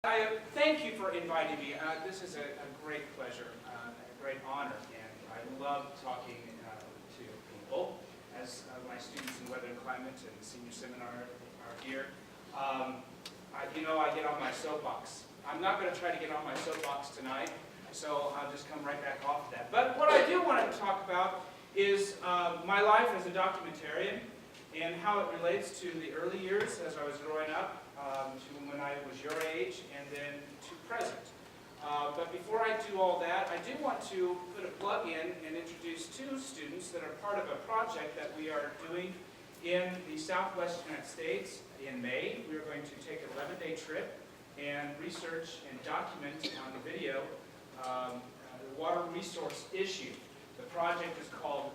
I thank you for inviting me. This is a great pleasure, a great honor, and I love talking to people as my students in weather and climate and senior seminar are here. I get on my soapbox. I'm not going to try to get on my soapbox tonight, so I'll just come right back off of that. But what I do want to talk about is my life as a documentarian and how it relates to the early years as I was growing up, to when I was your age, and then to present. But before I do all that, I do want to put a plug in and introduce two students that are part of a project that we are doing in the Southwest United States. In May, we are going to take an 11-day trip and research and document on the video the water resource issue. The project is called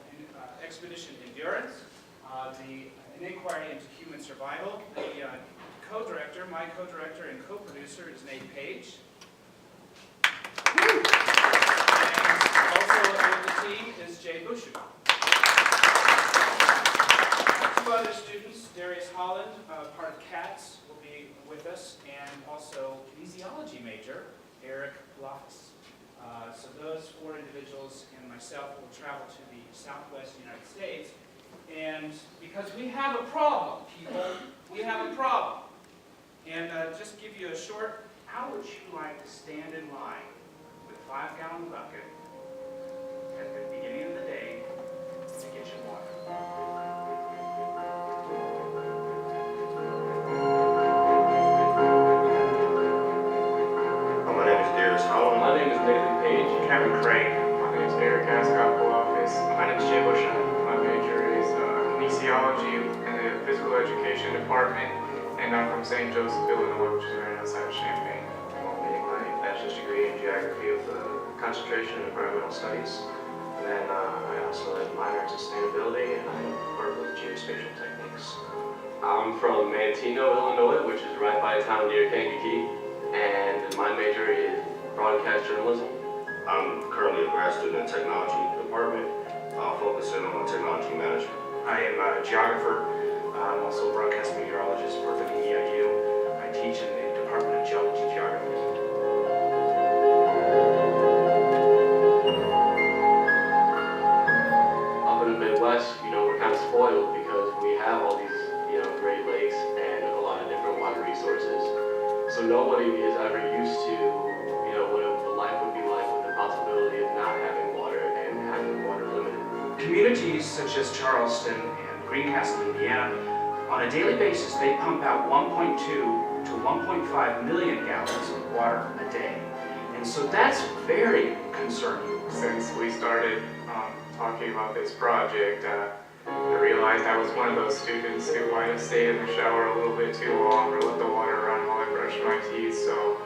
Expedition Endurance, an inquiry into human survival. The co-director, my co-director and co-producer is Nate Page. And also with the team is Jay Bushu. Two other students, Darius Holland, part of CATS, will be with us, and also kinesiology major, Eric Loftus. So those four individuals and myself will travel to the Southwest United States. And because we have a problem, people, we have a problem. And just give you a short, how would you like to stand in line with a 5-gallon bucket at the beginning of the day to get your water? My name is Darius Holland. My name is Nathan Page. Cameron Craig. My name is Eric Ascott, office. My name is Jay Bushu. My major is kinesiology in the physical education department, and I'm from St. Joseph, Illinois, which is right outside of Champaign. I'm getting my bachelor's degree in geography with a concentration in environmental studies. And then I also have a minor in sustainability, and I work with geospatial techniques. I'm from Manteno, Illinois, which is right by a town near Kankakee, and my major is broadcast journalism. I'm currently a grad student in technology department, focusing on technology management. I am a geographer. I'm also a broadcast meteorologist, work at the EIU. I teach in the Department of Geology and Geography. Up in the Midwest, we're kind of spoiled because we have all these, Great Lakes and a lot of different water resources. So nobody is ever used to, what life would be like with the possibility of not having water and having water limited. Communities such as Charleston and Greencastle, Indiana, on a daily basis, they pump out 1.2 to 1.5 million gallons of water a day. And so that's very concerning. Since we started talking about this project, I realized I was one of those students who might have stayed in the shower a little bit too long or let the water run while I brushed my teeth. So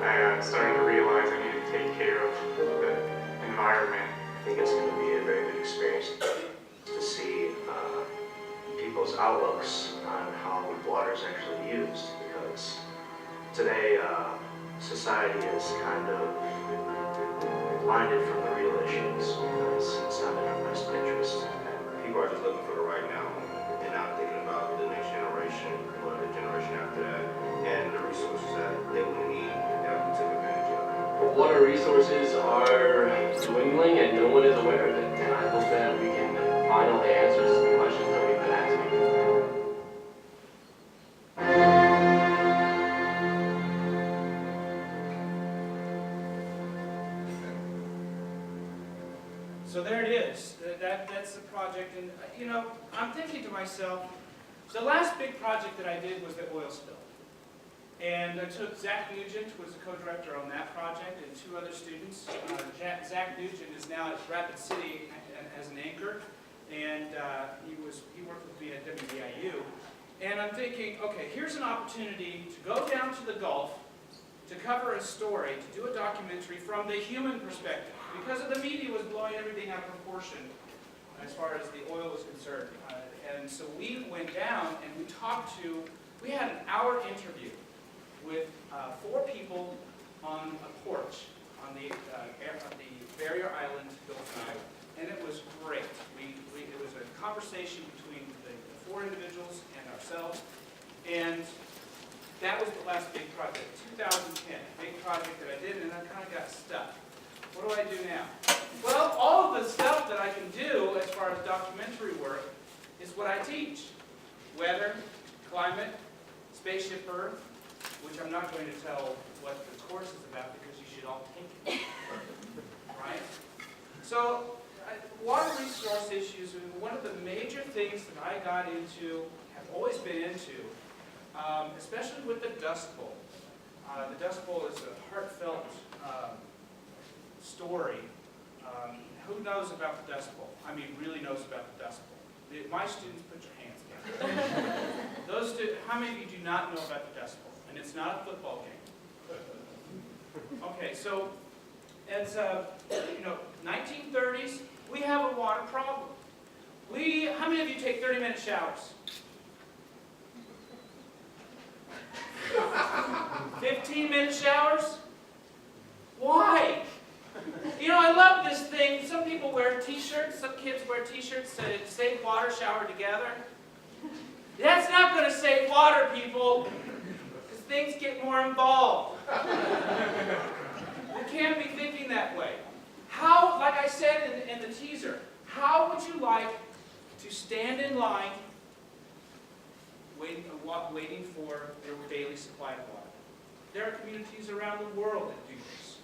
I started to realize I needed to take care of the environment. I think it's going to be a very good experience to see people's outlooks on how water is actually used, because today society is kind of blinded from the real issues because it's not in our best interest. People are just looking for the right now and not thinking about the next generation or the generation after that and the resources that they will need that we take advantage of. Water resources are dwindling and no one is aware of it. And I hope that we can find all the answers to the questions that we've been asking. So there it is. That's the project. And, I'm thinking to myself, the last big project that I did was the oil spill. And I took Zach Nugent, who was the co-director on that project, and two other students. Zach Nugent is now at Rapid City as an anchor, and he worked with me at WEIU. And I'm thinking, okay, here's an opportunity to go down to the Gulf, to cover a story, to do a documentary from the human perspective, because the media was blowing everything out of proportion as far as the oil was concerned. And so we went down and we had an hour interview with 4 people on a porch on the barrier island, Philippine Island. And it was great. It was a conversation between the 4 individuals and ourselves. And that was the last big project, 2010, big project that I did, and I kind of got stuck. What do I do now? Well, all of the stuff that I can do as far as documentary work is what I teach. Weather, climate, Spaceship Earth, which I'm not going to tell what the course is about because you should all take it. Right? So, water resource issues are one of the major things that I got into, have always been into, especially with the Dust Bowl. The Dust Bowl is a heartfelt story. Who knows about the Dust Bowl? I mean, really knows about the Dust Bowl. My students, put your hands down. How many of you do not know about the Dust Bowl? And it's not a football game. Okay, so it's 1930s. We have a water problem. How many of you take 30-minute showers? 15-minute showers? Why? You know, I love this thing. Some people wear t-shirts. Some kids wear t-shirts that save water, shower together. That's not going to save water, people, because things get more involved. We can't be thinking that way. How, like I said in the teaser, how would you like to stand in line waiting for their daily supply of water? There are communities around the world that do this.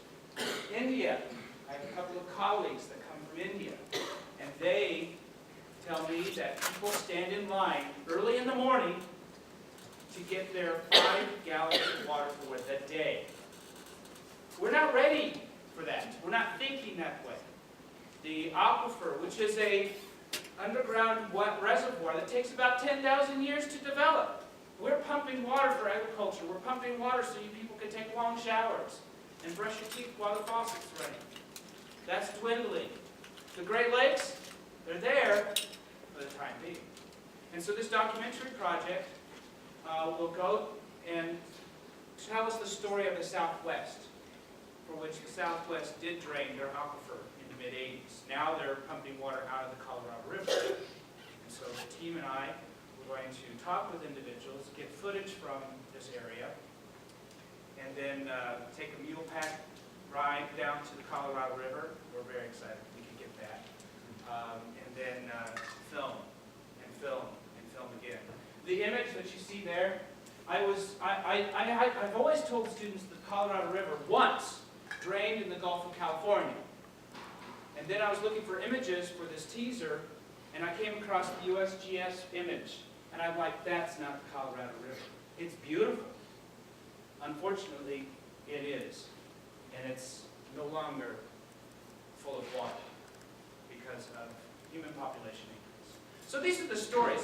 India, I have a couple of colleagues that come from India, and they tell me that people stand in line early in the morning to get their 5 gallons of water for the day. We're not ready for that. We're not thinking that way. The aquifer, which is a underground reservoir that takes about 10,000 years to develop. We're pumping water for agriculture. We're pumping water so you people can take long showers and brush your teeth while the faucet's running. That's dwindling. The Great Lakes, they're there for the time being. And so this documentary project will go and tell us the story of the Southwest, for which the Southwest did drain their aquifer in the mid-'80s. Now they're pumping water out of the Colorado River. And so the team and I were going to talk with individuals, get footage from this area, and then take a mule pack ride down to the Colorado River. We're very excited we can get that. And then film, and film, and film again. The image that you see there, I've always told students that the Colorado River once drained in the Gulf of California. And then I was looking for images for this teaser, and I came across the USGS image. And I'm like, that's not the Colorado River. It's beautiful. Unfortunately, it is. And it's no longer full of water because of human population increase. So these are the stories.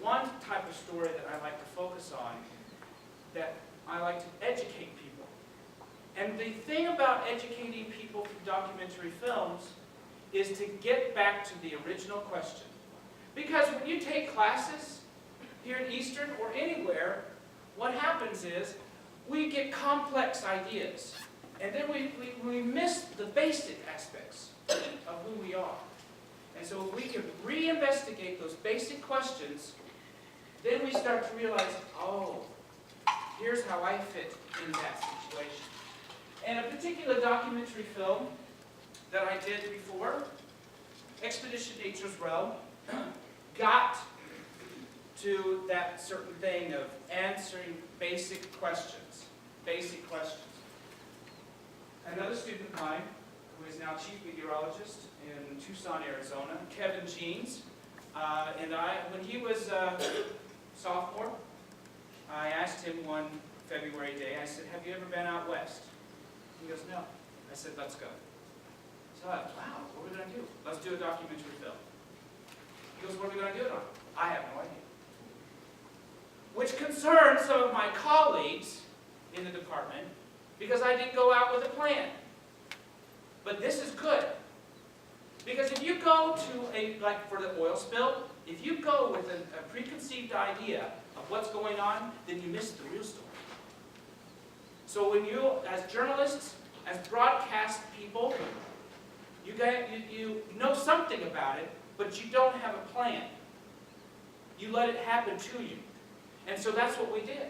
One type of story that I like to focus on, that I like to educate people. And the thing about educating people through documentary films is to get back to the original question. Because when you take classes here in Eastern or anywhere, what happens is we get complex ideas. And then we miss the basic aspects of who we are. And so if we can reinvestigate those basic questions, then we start to realize, oh, here's how I fit in that situation. And a particular documentary film that I did before, Expedition Nature's Realm, got to that certain thing of answering basic questions. Basic questions. Another student of mine, who is now chief meteorologist in Tucson, Arizona, Kevin Jeans, when he was a sophomore, I asked him one February day, I said, have you ever been out west? He goes, no. I said, let's go. So I thought, wow, what are we going to do? Let's do a documentary film. He goes, what are we going to do it on? I have no idea. Which concerns some of my colleagues in the department, because I didn't go out with a plan. But this is good. Because if you go to like for the oil spill, if you go with a preconceived idea of what's going on, then you miss the real story. So when you, as journalists, as broadcast people, you know something about it, but you don't have a plan. You let it happen to you. And so that's what we did.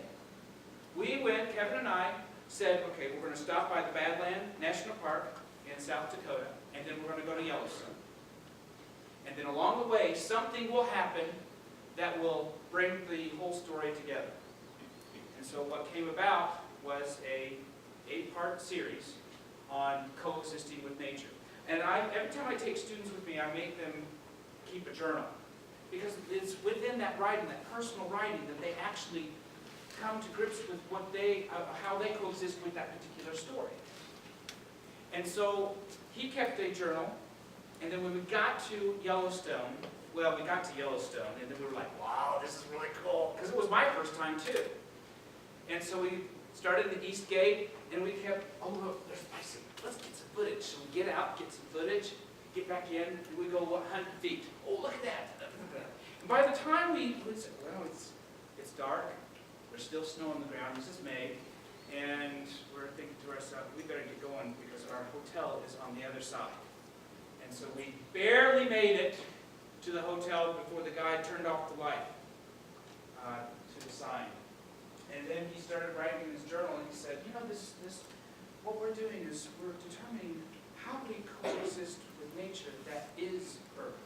We went, Kevin and I said, okay, we're going to stop by the Badland National Park in South Dakota, and then we're going to go to Yellowstone. And then along the way, something will happen that will bring the whole story together. And so what came about was a 8-part series on coexisting with nature. And every time I take students with me, I make them keep a journal. Because it's within that writing, that personal writing, that they actually come to grips with what how they coexist with that particular story. And so he kept a journal, and then when we got to Yellowstone, well, we got to Yellowstone, and then we were like, wow, this is really cool, because it was my first time too. And so we started at the East Gate, and we kept, oh look, there's bison, let's get some footage. So we get out, get some footage, get back in, and we go 100 feet. Oh, look at that. And by the time we said, well, it's dark, there's still snow on the ground, this is May, and we're thinking to ourselves, we better get going because our hotel is on the other side. And so we barely made it to the hotel before the guy turned off the light to the sign. And then he started writing in his journal, and he said, you know, what we're doing is we're determining how we coexist with nature that is Earth.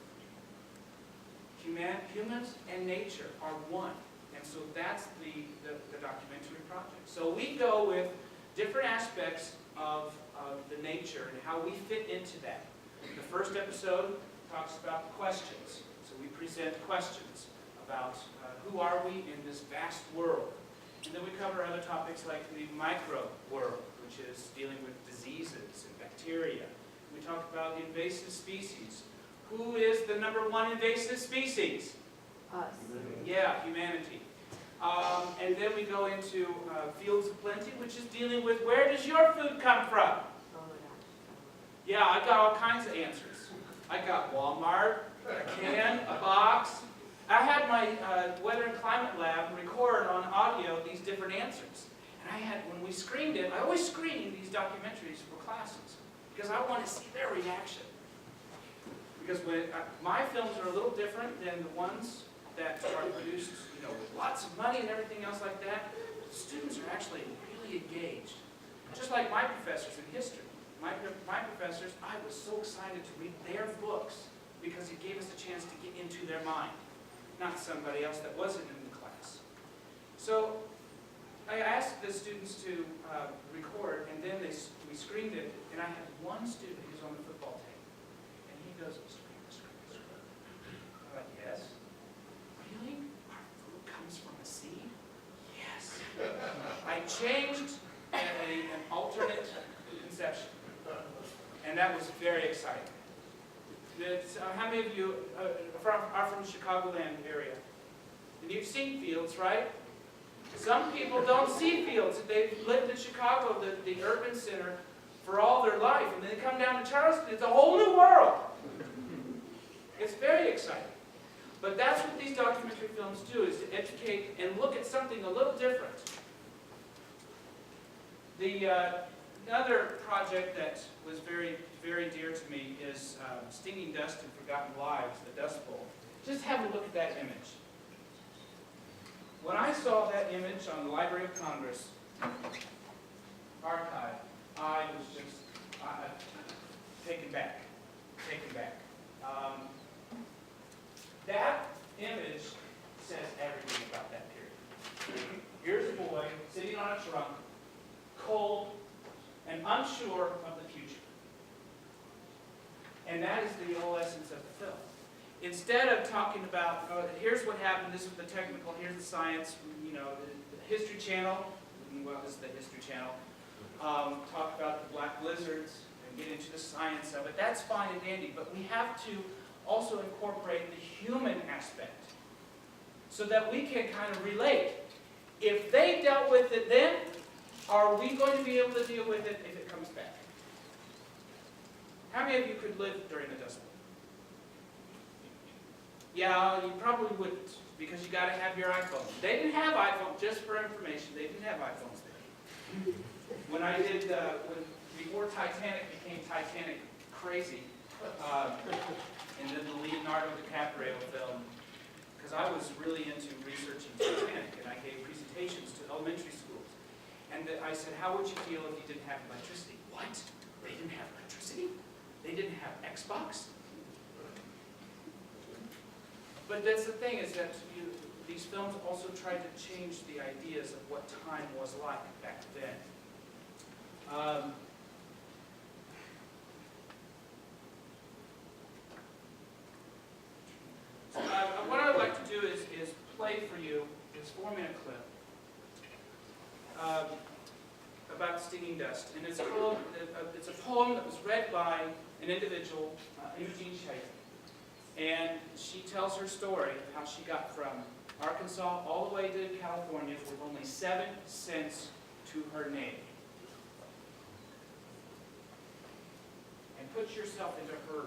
Humans and nature are one. And so that's the documentary project. So we go with different aspects of the nature and how we fit into that. The first episode talks about questions. So we present questions about who are we in this vast world. And then we cover other topics like the micro world, which is dealing with diseases and bacteria. We talk about the invasive species. Who is the #1 invasive species? Us. Yeah, humanity. And then we go into Fields of Plenty, which is dealing with where does your food come from? Yeah, I got all kinds of answers. I got Walmart, a can, a box. I had my weather and climate lab record on audio these different answers. And when we screened it, I always screen these documentaries for classes because I want to see their reaction. Because my films are a little different than the ones that are produced, with lots of money and everything else like that. Students are actually really engaged. Just like my professors in history. My professors, I was so excited to read their books because it gave us a chance to get into their mind, not somebody else that wasn't in the class. So I asked the students to record, and then we screened it, and I had one student who was on the football team, and he goes, Mr. I'm like, yes. Really? Our food comes from a seed? Yes. I changed an alternate conception. And that was very exciting. How many of you are from the Chicagoland area? And you've seen fields, right? Some people don't see fields. They've lived in Chicago, the urban center, for all their life. And then they come down to Charleston. It's a whole new world. It's very exciting. But that's what these documentary films do, is to educate and look at something a little different. Another project that was very, very dear to me is Stinging Dust and Forgotten Lives, the Dust Bowl. Just have a look at that image. When I saw that image on the Library of Congress archive, I was just taken back. That image says everything about that period. Here's a boy sitting on a trunk, cold, and unsure of the future. And that is the whole essence of the film. Instead of talking about, here's what happened, this is the technical, here's the science, the History Channel, well, this is the History Channel, talk about the black blizzards and get into the science of it. That's fine and dandy, but we have to also incorporate the human aspect so that we can kind of relate. If they dealt with it then, are we going to be able to deal with it if it comes back? How many of you could live during the Dust Bowl? Yeah, you probably wouldn't, because you got to have your iPhone. They didn't have iPhones, just for information, they didn't have iPhones then. When I did, before Titanic became Titanic crazy, and then the Leonardo DiCaprio film, because I was really into researching Titanic, and I gave presentations to elementary schools. And I said, how would you feel if you didn't have electricity? What? They didn't have electricity? They didn't have Xbox? But that's the thing, is that these films also tried to change the ideas of what time was like back then. What I would like to do is play for you this 4-minute clip about stinging dust. And it's called, it's a poem that was read by an individual, Eugene Schaefer. And she tells her story of how she got from Arkansas all the way to California with only 7 cents to her name. And put yourself into her.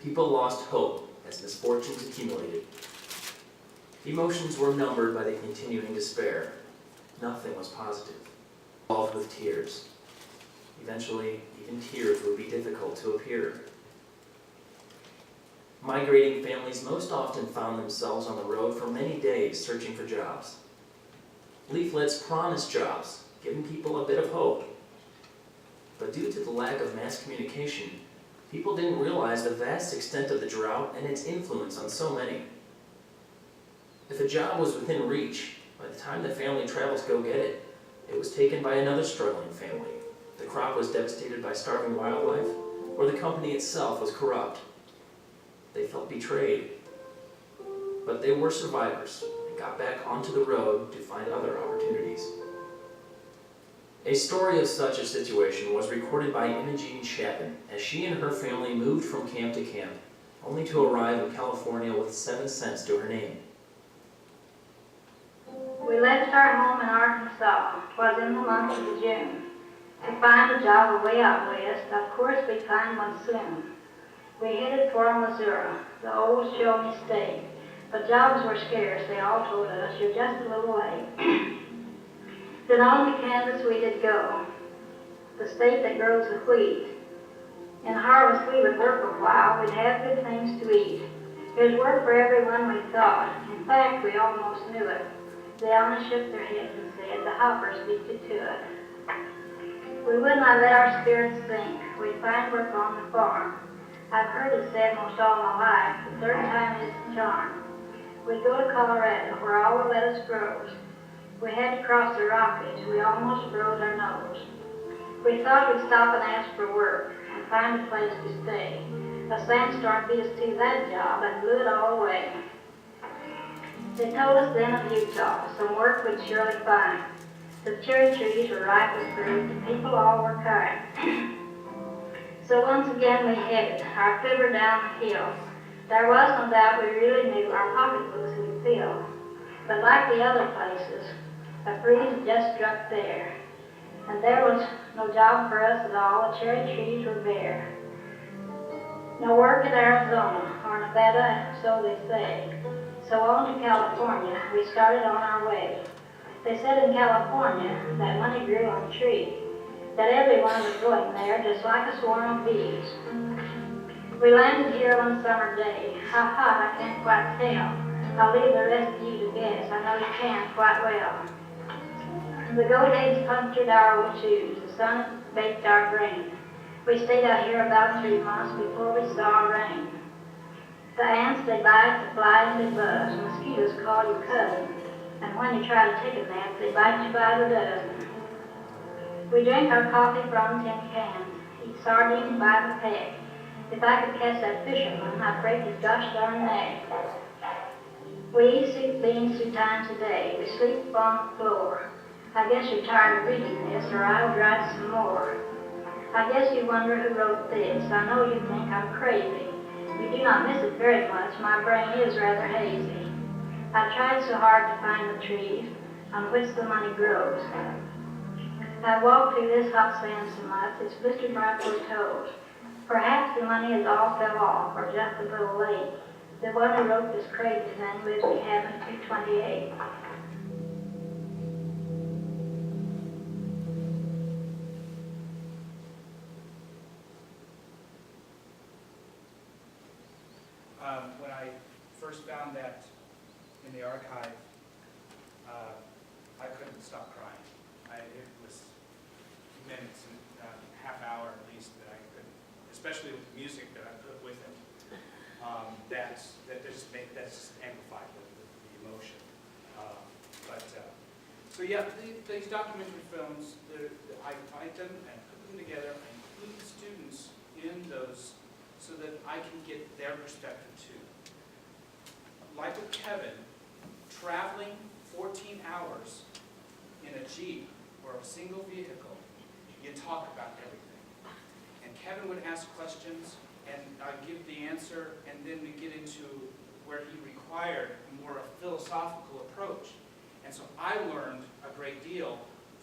People lost hope as misfortunes accumulated. Emotions were numbered by the continuing despair. Nothing was positive. Involved with tears. Eventually, even tears would be difficult to appear. Migrating families most often found themselves on the road for many days searching for jobs. Leaflets promised jobs, giving people a bit of hope. But due to the lack of mass communication, people didn't realize the vast extent of the drought and its influence on so many. If a job was within reach, by the time the family traveled to go get it, it was taken by another struggling family. The crop was devastated by starving wildlife, or the company itself was corrupt. They felt betrayed. But they were survivors and got back onto the road to find other opportunities. A story of such a situation was recorded by Imogene Chapin as she and her family moved from camp to camp, only to arrive in California with 7 cents to her name. We left our home in Arkansas, 'twas in the month of June, to find a job away out west. Of course we'd find one soon. We headed for Missouri, the old show-me state, but jobs were scarce. They all told us, you're just a little late. Then on to Kansas we did go, the state that grows the wheat. In harvest we would work a while, we'd have good things to eat. There's work for everyone, we thought. In fact, we almost knew it. They only shook their heads and said, the hoppers beat you to it. We would not let our spirits sink. We'd find work on the farm. I've heard it said most all my life, the third time is the charm. We'd go to Colorado, where all the lettuce grows. We had to cross the Rockies. We almost froze our nose. We thought we'd stop and ask for work and find a place to stay. A sandstorm beat us to that job and blew it all away. They told us then of Utah, some work we'd surely find. The cherry trees were ripe with fruit, the people all were kind. So once again we headed, our quiver down the hill. There was no doubt we really knew our pocketbooks would fill. But like the other places, a freeze had just struck there. And there was no job for us at all, the cherry trees were bare. No work in Arizona or Nevada, so they say. So on to California, we started on our way. They said in California that money grew on a tree, that everyone was going there just like a swarm of bees. We landed here one summer day. How hot, I can't quite tell. I'll leave the rest of you to guess. I know you can quite well. The go-days punctured our old shoes. The sun baked our brain. We stayed out here about 3 months before we saw rain. The ants, they bite, the flies, they buzz. Mosquitoes call you cousin. And when you try to take a nap, they bite you by the dozen. We drink our coffee from tin cans, eat sardines by the peck. If I could catch that fisherman, I'd break his gosh darn neck. We eat soup beans 2 times a day. We sleep on the floor. I guess you're tired of reading this, or I would write some more. I guess you wonder who wrote this. I know you think I'm crazy. You do not miss it very much. My brain is rather hazy. I tried so hard to find the trees on which the money grows. I walked through this hot sand so much, it's blistered my poor toes. Perhaps the money is all fell off, or just a little late. The one who wrote this crazy thing lives in heaven 228. when I first found that in the archive, I couldn't stop crying. It was minutes and half hour at least that I couldn't, especially with the music that I put with it. That's just amplified the emotion. So yeah, these documentary films, I find them and put them together. I include the students in those so that I can get their perspective too. Like with Kevin, traveling 14 hours in a Jeep or a single vehicle, you talk about everything. And Kevin would ask questions, and I'd give the answer, and then we get into where he required more a philosophical approach. And so I learned a great deal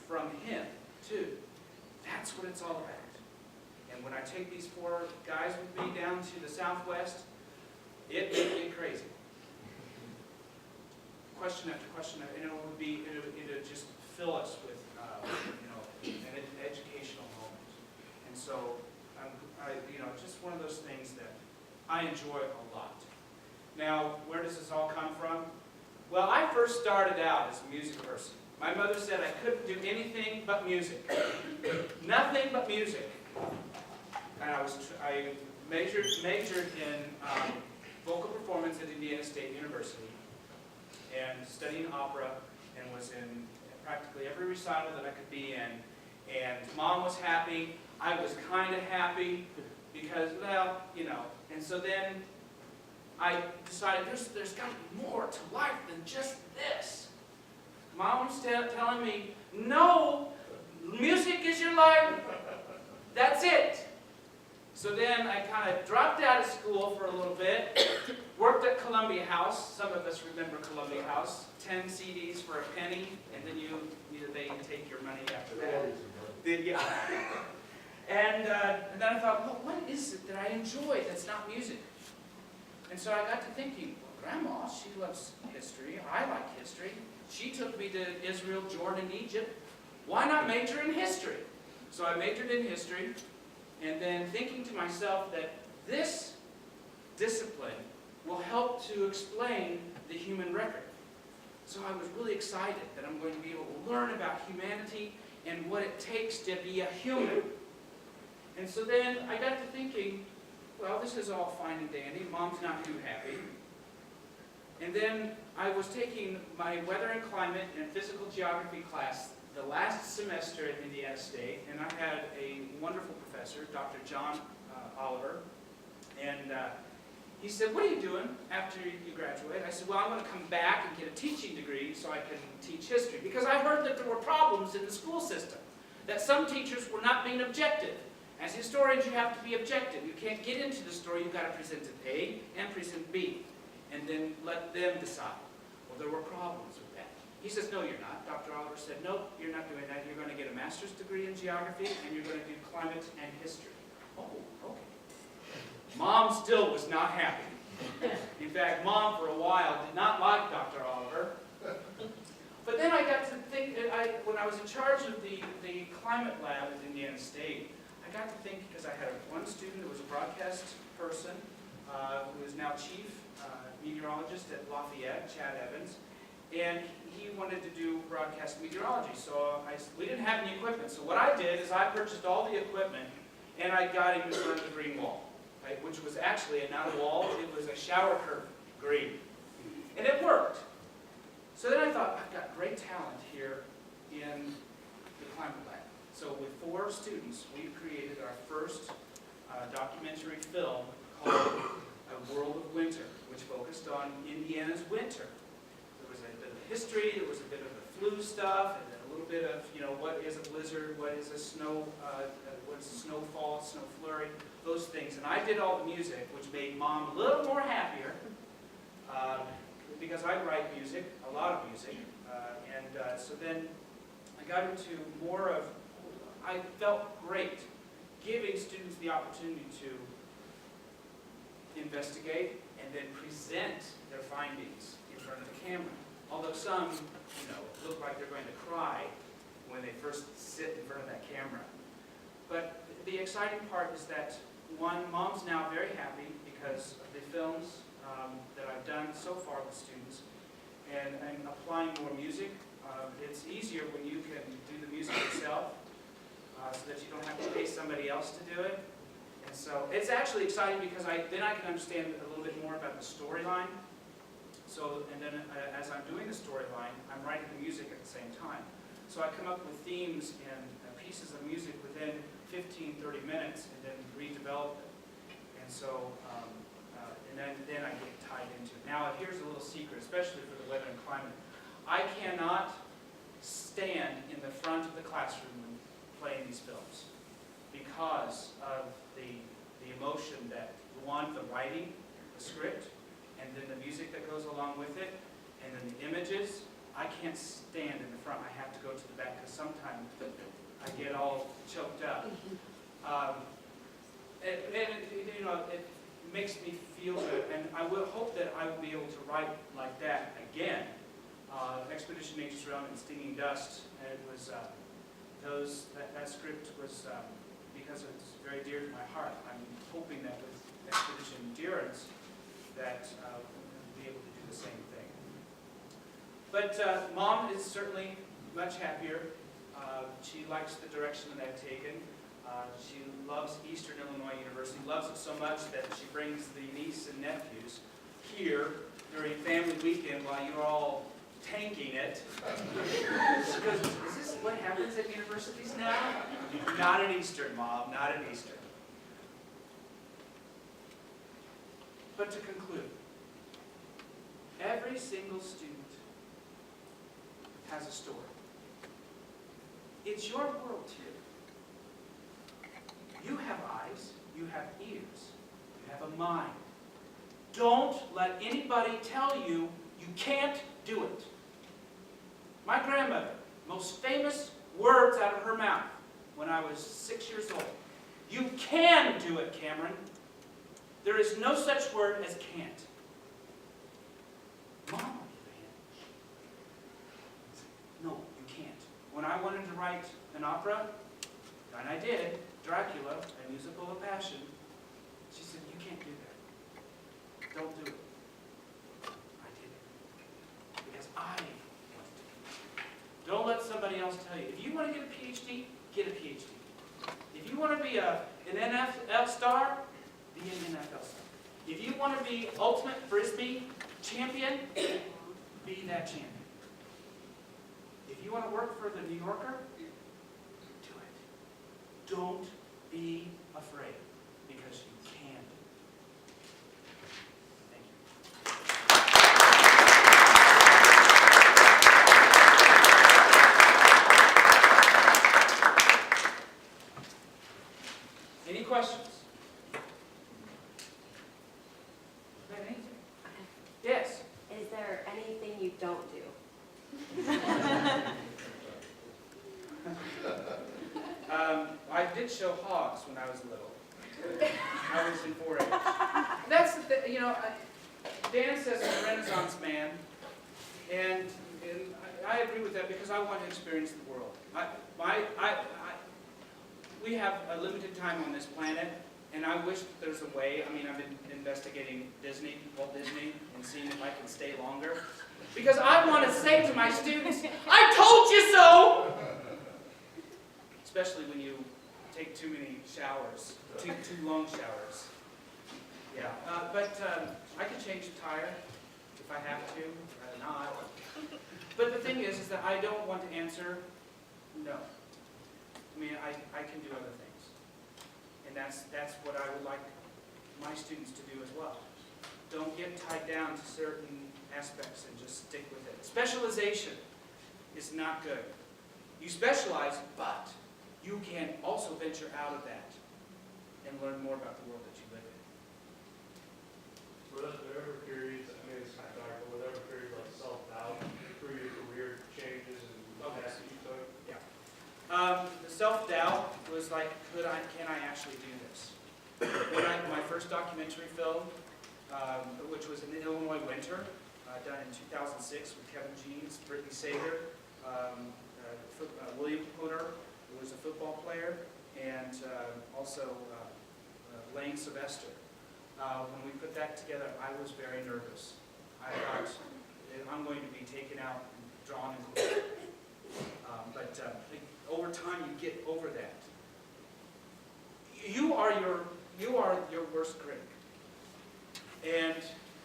from him, too. That's what it's all about. And when I take these 4 guys with me down to the Southwest, it would get crazy. Question after question, and it would just fill us with, an educational moment. And so, just one of those things that I enjoy a lot. Now, where does this all come from? Well, I first started out as a music person. My mother said I couldn't do anything but music. Nothing but music. And I majored in vocal performance at Indiana State University and studying opera, and was in practically every recital that I could be in. And Mom was happy. I was kind of happy because, well, And so then I decided there's got to be more to life than just this. Mom was telling me, no, music is your life. That's it. So then I kind of dropped out of school for a little bit, worked at Columbia House. Some of us remember Columbia House. 10 CDs for a penny, and then they take your money after that. Yeah. And then I thought, well, what is it that I enjoy that's not music? And so I got to thinking, well, Grandma, she loves history. I like history. She took me to Israel, Jordan, Egypt. Why not major in history? So I majored in history, and then thinking to myself that this discipline will help to explain the human record. So I was really excited that I'm going to be able to learn about humanity and what it takes to be a human. And so then I got to thinking, well, this is all fine and dandy. Mom's not too happy. And then I was taking my weather and climate and physical geography class the last semester at Indiana State, and I had a wonderful professor, Dr. John Oliver, and he said, what are you doing after you graduate? I said, well, I'm going to come back and get a teaching degree so I can teach history, because I heard that there were problems in the school system, that some teachers were not being objective. As historians, you have to be objective. You can't get into the story. You've got to present it A and present B, and then let them decide. Well, there were problems with that. He says, no, you're not. Dr. Oliver said, nope, you're not doing that. You're going to get a master's degree in geography, and you're going to do climate and history. Oh, okay. Mom still was not happy. In fact, Mom, for a while, did not like Dr. Oliver. But then I got to think, when I was in charge of the climate lab at Indiana State, I got to think, because I had one student who was a broadcast person, who is now chief meteorologist at Lafayette, Chad Evans, and he wanted to do broadcast meteorology. So we didn't have any equipment. So what I did is I purchased all the equipment, and I got him to learn the green wall, right, which was actually not a wall, it was a shower curtain, green. And it worked. So then I thought, I've got great talent here in the climate lab. So with 4 students, we created our first documentary film called A World of Winter, which focused on Indiana's winter. There was a bit of history, there was a bit of the flu stuff, and then a little bit of, what is a blizzard, what is a what's a snowfall, snow flurry, those things. And I did all the music, which made Mom a little more happier, because I write music, a lot of music, so then I got into more of, I felt great giving students the opportunity to investigate and then present their findings in front of the camera. Although some, look like they're going to cry when they first sit in front of that camera. But the exciting part is that one, Mom's now very happy because of the films that I've done so far with students, and I'm applying more music. It's easier when you can do the music yourself, so that you don't have to pay somebody else to do it. And so it's actually exciting because then I can understand a little bit more about the storyline. So, and then as I'm doing the storyline, I'm writing the music at the same time. So I come up with themes and pieces of music within 15, 30 minutes and then redevelop it. And so, and then I get tied into it. Now, here's a little secret, especially for the weather and climate. I cannot stand in the front of the classroom when playing these films because of the emotion that, one, the writing, the script, and then the music that goes along with it, and then the images. I can't stand in the front. I have to go to the back because sometimes I get all choked up. You know, it makes me feel good, and I will hope that I will be able to write like that again. Expedition Nature's Realm and Stinging Dust. And it was that script was because it's very dear to my heart. I'm hoping that with Expedition Endurance that we'll be able to do the same thing. But Mom is certainly much happier. She likes the direction that I've taken. She loves Eastern Illinois University, loves it so much that she brings the niece and nephews here during family weekend while you're all tanking it. Because is this what happens at universities now? Not at Eastern, Mom, not at Eastern. But to conclude, every single student has a story. It's your world too. You have eyes, you have ears, you have a mind. Don't let anybody tell you you can't do it. My grandmother, most famous words out of her mouth when I was 6 years old. You can do it, Cameron. There is no such word as can't. Mom, on the other hand, no, you can't. When I wanted to write an opera, and I did, Dracula, a musical of passion, she said, you can't do that. Don't do it. I did it. Because I wanted to. Don't let somebody else tell you. If you want to get a PhD, get a PhD. If you want to be an NFL star, be an NFL star. If you want to be ultimate Frisbee champion, be that champion. If you want to work for the New Yorker, do it. Don't be afraid, because you can. Thank you. Any questions? Yes? Is there anything you don't do? I did show hogs when I was little. I was in 4-H. That's the thing, you know, Dan says I'm a Renaissance man, and I agree with that because I want to experience the world. We have a limited time on this planet, and I wish that there's a way. I mean, I've been investigating Disney, Walt Disney, and seeing if I can stay longer. Because I want to say to my students, I told you so! Especially when you take too many showers, too long showers. Yeah, but I can change a tire if I have to, or not. But the thing is that I don't want to answer no. I mean, I can do other things. And that's what I would like my students to do as well. Don't get tied down to certain aspects and just stick with it. Specialization is not good. You specialize, but you can also venture out of that and learn more about the world that you live in. Were there ever periods, I mean it's kind of dark, but were there ever periods like self-doubt through your career changes and paths that you took? Yeah. The self-doubt was like, can I actually do this? My first documentary film, which was in the Illinois winter, done in 2006 with Kevin Jeans, Brittany Sager, William Putter, who was a football player, and also Lane Sylvester. When we put that together, I was very nervous. I thought, I'm going to be taken out and drawn and quartered. But over time, you get over that. You are your worst critic.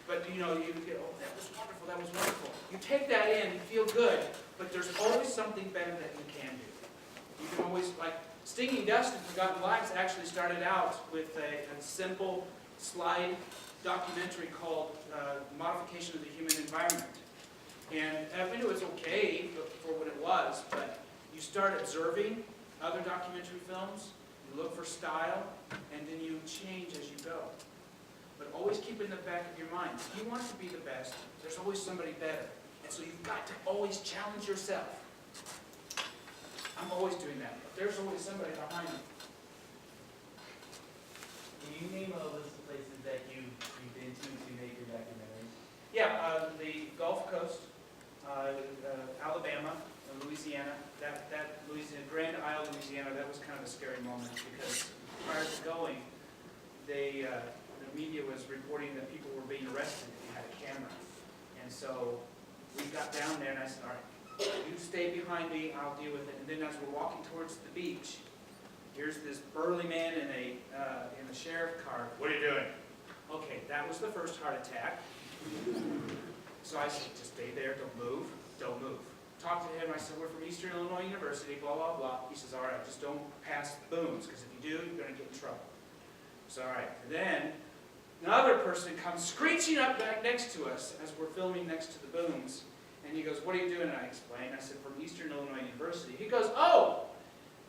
But you know, you get, oh, that was wonderful, that was wonderful. You take that in, you feel good, but there's always something better that you can do. You can always, like, Stinging Dust and Forgotten Lives actually started out with a simple slide documentary called Modification of the Human Environment. And I mean, it was okay for what it was, but you start observing other documentary films, you look for style, and then you change as you go. But always keep in the back of your mind, if you want to be the best, there's always somebody better. And so you've got to always challenge yourself. I'm always doing that. There's always somebody behind me. Can you name a list of places that you've been to make your documentaries? Yeah, the Gulf Coast, Alabama, Louisiana. That Louisiana, Grand Isle, Louisiana, that was kind of a scary moment because prior to going, the media was reporting that people were being arrested if you had a camera. And so we got down there and I said, all right, you stay behind me, I'll deal with it. And then as we're walking towards the beach, here's this burly man in a sheriff car. What are you doing? Okay, that was the first heart attack. So I said, just stay there, don't move, don't move. Talked to him, I said, we're from Eastern Illinois University, blah, blah, blah. He says, all right, just don't pass the booms, because if you do, you're going to get in trouble. So, all right. And then another person comes screeching up back next to us as we're filming next to the booms. And he goes, what are you doing? And I explained. I said, from Eastern Illinois University. He goes, oh,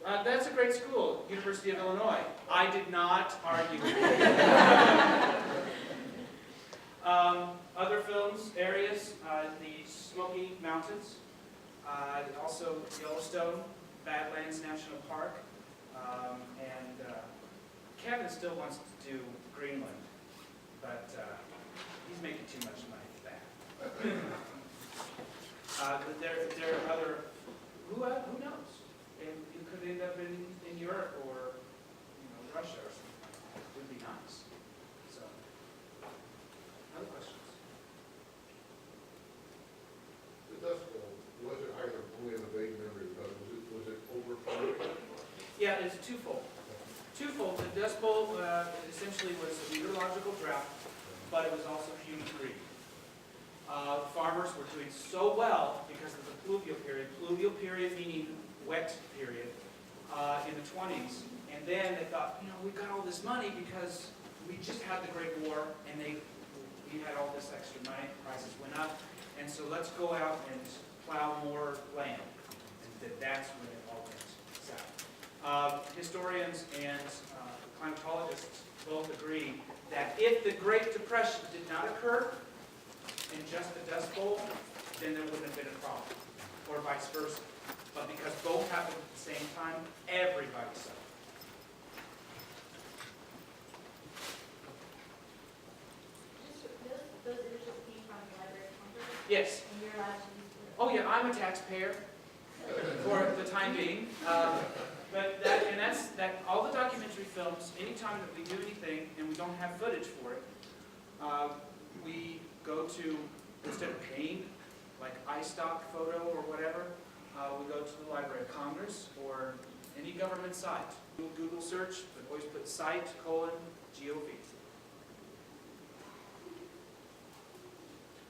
that's a great school, University of Illinois. I did not argue with him. Other films, areas, the Smoky Mountains, also Yellowstone, Badlands National Park, and Kevin still wants to do Greenland, but he's making too much money for that. But there are other, who knows? You could end up in Europe or Russia or something like that. It would be nice. So, other questions? The Dust Bowl, was it, I only have a vague memory of it, was it overflowing? Yeah, it's twofold. Twofold. The Dust Bowl essentially was a meteorological drought, but it was also human greed. Farmers were doing so well because of the pluvial period meaning wet period, in the 20s. And then they thought, we got all this money because we just had the Great War and we had all this extra money, prices went up. And so let's go out and plow more land. And that's when it all went south. Historians and climatologists both agree that if the Great Depression did not occur in just the Dust Bowl, then there wouldn't have been a problem, or vice versa. But because both happened at the same time, everybody suffered. Those images came from the Library of Congress, Yes. and you're allowed to use them. Oh yeah, I'm a taxpayer for the time being. But that's all the documentary films, anytime that we do anything and we don't have footage for it, we go to, instead of paying, like iStock photo or whatever, we go to the Library of Congress or any government site. Google search, but always put site:/gov.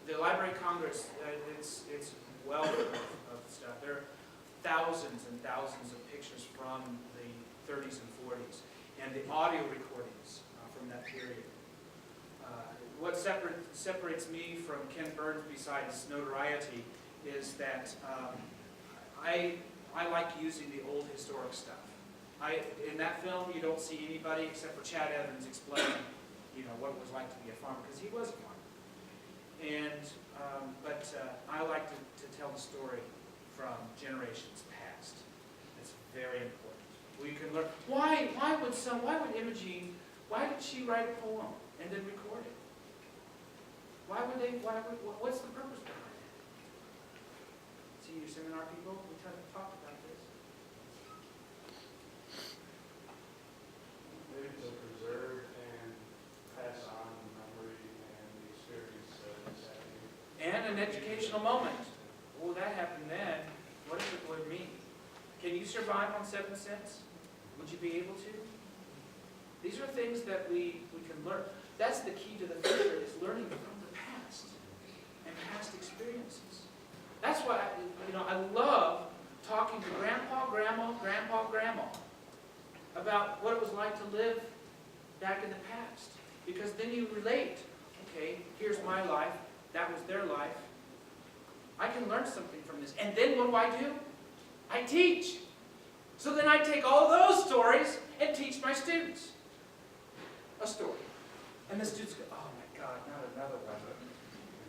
The Library of Congress, it's well of stuff. There are thousands and thousands of pictures from the 30s and 40s, and the audio recordings from that period. What separates me from Ken Burns besides notoriety is that I like using the old historic stuff. In that film, you don't see anybody except for Chad Evans explaining, what it was like to be a farmer, because he was a farmer. And but I like to tell the story from generations past. It's very important. We can learn why would Imogene, why did she write a poem and then record it? What's the purpose behind it? Senior seminar people, we talk about this. Maybe to preserve an educational moment. Oh, that happened then. What does it would mean? Can you survive on 7 cents? Would you be able to? These are things that we can learn. That's the key to the future, is learning from the past and past experiences. That's why I love talking to Grandpa, Grandma, about what it was like to live back in the past. Because then you relate. Okay, here's my life, that was their life. I can learn something from this. And then what do? I teach. So then I take all those stories and teach my students a story. And the students go, oh my God, not another one.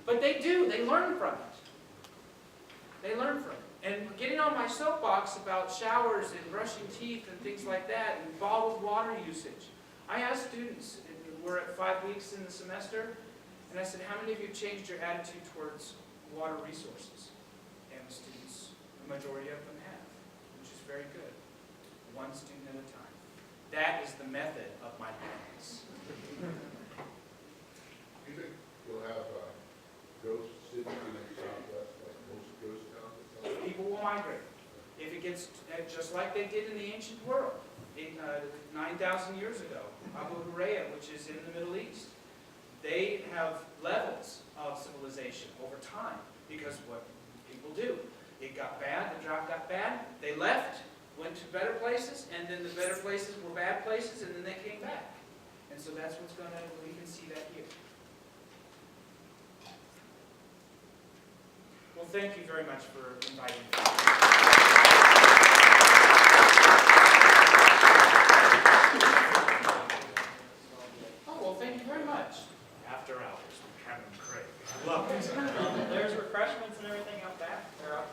But they do, they learn from it. They learn from it. And getting on my soapbox about showers and brushing teeth and things like that, and bottled water usage. I asked students, we're at 5 weeks in the semester, and I said, how many of you changed your attitude towards water resources? And the students, the majority of them have, which is very good. One student at a time. That is the method of my plans. Do you think you'll have ghost cities in the Southwest, like most ghost towns? People will migrate. If it gets just like they did in the ancient world, 9,000 years ago, Abu Hurairah, which is in the Middle East, they have levels of civilization over time because what people do. It got bad, the drought got bad, they left, went to better places, and then the better places were bad places, and then they came back. And so that's what's going to, we can see that here. Well, thank you very much for inviting me. Oh, well, thank you very much. After hours with Cameron Craig. I love it. There's refreshments and everything out back. They're out